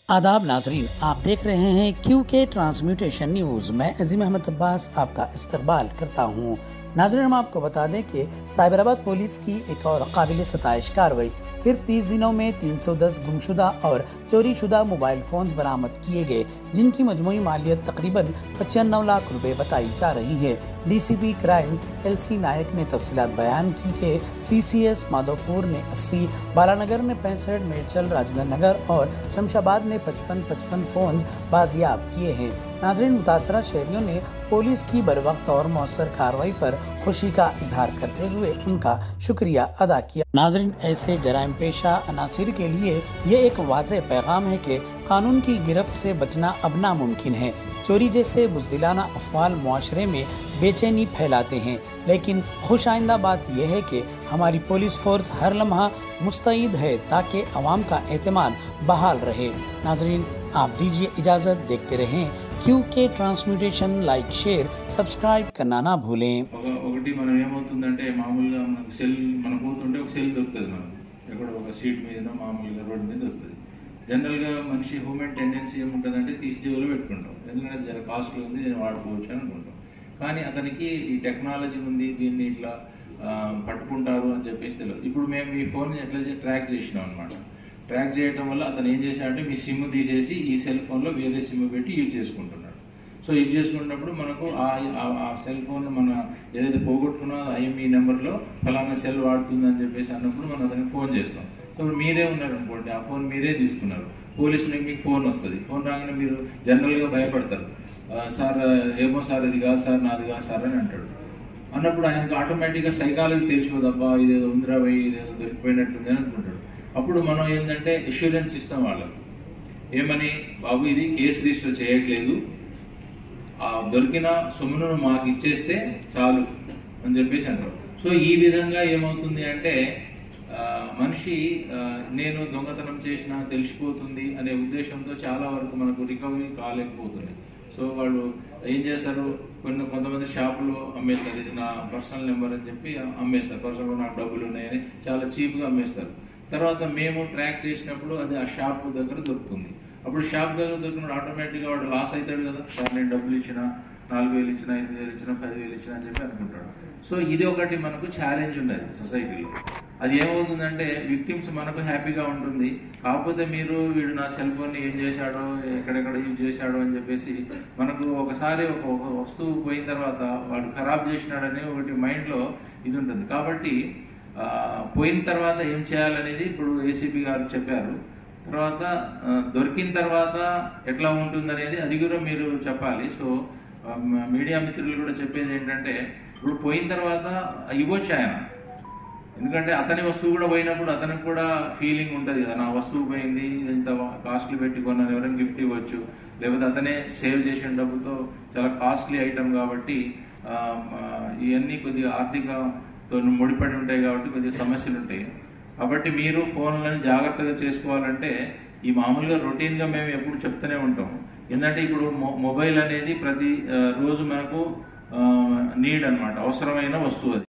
आदाब नाजरीन, आप देख रहे हैं क्यूके ट्रांसम्यूटेशन न्यूज़। मैं अजीम अहमद अब्बास आपका इस्तकबाल करता हूं। नाजरीन, हम आपको बता दें कि साइबराबाद पुलिस की एक और काबिल सताइश कार्रवाई। सिर्फ 30 दिनों में 310 गुमशुदा और चोरीशुदा मोबाइल फ़ोन्स बरामद किए गए, जिनकी मजमूई मालियत तकरीबन 95 लाख रुपए बताई जा रही है। डीसीपी क्राइम LC नायक ने तफसीलात बयान की कि CCS माधोपुर ने 80, बालानगर ने 65, मेरचल, राजेंद्र नगर और शमशाबाद ने 55 फ़ोन्स बाजियाब किए हैं। नाजरीन, मुतासरा शहरियों ने पुलिस की बरवक्त और मौसर कार्रवाई पर खुशी का इजहार करते हुए उनका शुक्रिया अदा किया। नाजरीन, ऐसे जराइम पेशा अनासिर के लिए ये एक वाज़ेह पैगाम है कि कानून की गिरफ्त से बचना अब नामुमकिन है। चोरी जैसे बुज़दिलाना अफ़आल मुआशरे में बेचैनी फैलाते हैं, लेकिन खुश आइंदा बात यह है कि हमारी पुलिस फोर्स हर लम्हा मुस्तैद है ताकि अवाम का एतमाद बहाल रहे। नाजरीन, आप दीजिए इजाज़त, देखते रहें क्यूके ट्रांसम्यूटेशन। लाइक, शेयर, सब्सक्राइब करना ना भूलें। ఒకటి మనం ఏమవుతుందంటే మామూలుగా మనకు సెల్ మనం పోతుంటే ఒక సెల్ దొరుకుతుంది, మనం ఎక్కడ ఒక స్ట్రీట్ మీద మామూలుగా రోడ్ మీద దొరుకుతుంది. జనరల్గా మనిషి హ్యూమన్ టెండెన్సీ ఏముంటుందంటే తీసి జేబులో పెట్టుకుంటాం, ఎందుకంటే జర కాస్ట్లో ఉంది, నేను వాడుకోవచ్చు అని అనుకుంటాం. కానీ అతనికి ఈ టెక్నాలజీ ఉంది, దీన్ని ఇట్లా పట్టుకుంటారు అని చెప్పేసి తెలియదు. ఇప్పుడు మేము మీ ఫోన్ని ఎట్లా ట్రాక్ చేసినాం అనమాట. ట్రాక్ చేయడం వల్ల అతను ఏం చేశాడంటే మీ సిమ్ తీసేసి ఈ సెల్ ఫోన్లో వేరే సిమ్ పెట్టి యూజ్ చేసుకుంటున్నాడు. సో యూజ్ చేసుకున్నప్పుడు మనకు ఆ సెల్ ఫోన్ మన ఏదైతే పోగొట్టుకున్నా IMEI నెంబర్లో ఫలానా సెల్ వాడుతుందని చెప్పేసి అన్నప్పుడు మనం అతనికి ఫోన్ చేస్తాం. సో ఇప్పుడు మీరే ఉన్నారనుకోండి, ఆ ఫోన్ మీరే తీసుకున్నారు, పోలీసులకు మీకు ఫోన్ వస్తుంది. ఫోన్ రాగానే మీరు జనరల్గా భయపడతారు, సార్ ఏమో సార్ ఇది కాదు సార్, నాది కాదు సార్ అని అంటాడు. అన్నప్పుడు ఆయనకు ఆటోమేటిక్గా సైకాలజీ తెలిసిపోదు, అబ్బా ఇదేదో ఉందిరా పోయి ఇదేదో దొరికిపోయినట్టుంది అని అనుకుంటాడు. అప్పుడు మనం ఏంటంటే అష్యూరెన్స్ ఇస్తాం వాళ్ళకు, ఏమని, బాబు ఇది కేసు రిజిస్టర్ చేయట్లేదు, దొరికిన సొమ్మును మాకు ఇచ్చేస్తే చాలు అని చెప్పేసి అంటారు. సో ఈ విధంగా ఏమవుతుంది అంటే మనిషి నేను దొంగతనం చేసినా తెలిసిపోతుంది అనే ఉద్దేశంతో చాలా వరకు మనకు రికవరీ కాలేకపోతుంది. సో వాళ్ళు ఏం చేస్తారు, కొంతమంది షాపులో అమ్మేస్తారు, ఇది నా పర్సనల్ నెంబర్ అని చెప్పి అమ్మేస్తారు, పర్సనల్ నాకు డబ్బులు ఉన్నాయని చాలా చీప్గా అమ్మేస్తారు. తర్వాత మేము ట్రాక్ చేసినప్పుడు అది ఆ షాప్ దగ్గర దొరుకుతుంది. అప్పుడు షాప్ దగ్గర దొరికినప్పుడు ఆటోమేటిక్గా వాడు లాస్ అవుతాడు కదా, సార్ నేను డబ్బులు ఇచ్చిన, 4,000 ఇచ్చిన, 5,000 ఇచ్చిన, 10,000 ఇచ్చిన అని చెప్పి అనుకుంటాడు. సో ఇది ఒకటి మనకు ఛాలెంజ్ ఉన్నది సొసైటీలో. అది ఏమవుతుందంటే విక్టిమ్స్ మనకు హ్యాపీగా ఉంటుంది, కాకపోతే మీరు వీడు నా సెల్ ఫోన్ని ఏం చేశాడో, ఎక్కడెక్కడ యూజ్ చేశాడో అని చెప్పేసి మనకు ఒకసారి ఒక వస్తువు పోయిన తర్వాత వాడు ఖరాబ్ చేసినాడనే ఒకటి మైండ్లో ఇది ఉంటుంది. కాబట్టి పోయిన తర్వాత ఏం చేయాలనేది ఇప్పుడు ACP గారు చెప్పారు. తర్వాత దొరికిన తర్వాత ఎట్లా ఉంటుందనేది అది కూడా మీరు చెప్పాలి. సో మీడియా మిత్రులు కూడా చెప్పేది ఏంటంటే, ఇప్పుడు పోయిన తర్వాత ఇవ్వచ్చు ఆయన, ఎందుకంటే అతని వస్తువు కూడా పోయినప్పుడు అతనికి కూడా ఫీలింగ్ ఉంటుంది కదా, నా వస్తువు పోయింది, ఇంత కాస్ట్లీ పెట్టి కొన్నాను, ఎవరైనా గిఫ్ట్ ఇవ్వచ్చు, లేకపోతే అతనే సేవ్ చేసిన డబ్బుతో చాలా కాస్ట్లీ ఐటమ్ కాబట్టి ఇవన్నీ కొద్దిగా ఆర్థికతో ముడిపడి ఉంటాయి కాబట్టి కొద్దిగా సమస్యలు ఉంటాయి. కాబట్టి మీరు ఫోన్లను జాగ్రత్తగా చేసుకోవాలంటే ఈ మామూలుగా రొటీన్గా మేము ఎప్పుడు చెప్తూనే ఉంటాం. ఎందుకంటే ఇప్పుడు మొబైల్ అనేది ప్రతి రోజు మనకు నీడ్ అనమాట, అవసరమైన వస్తువు అది.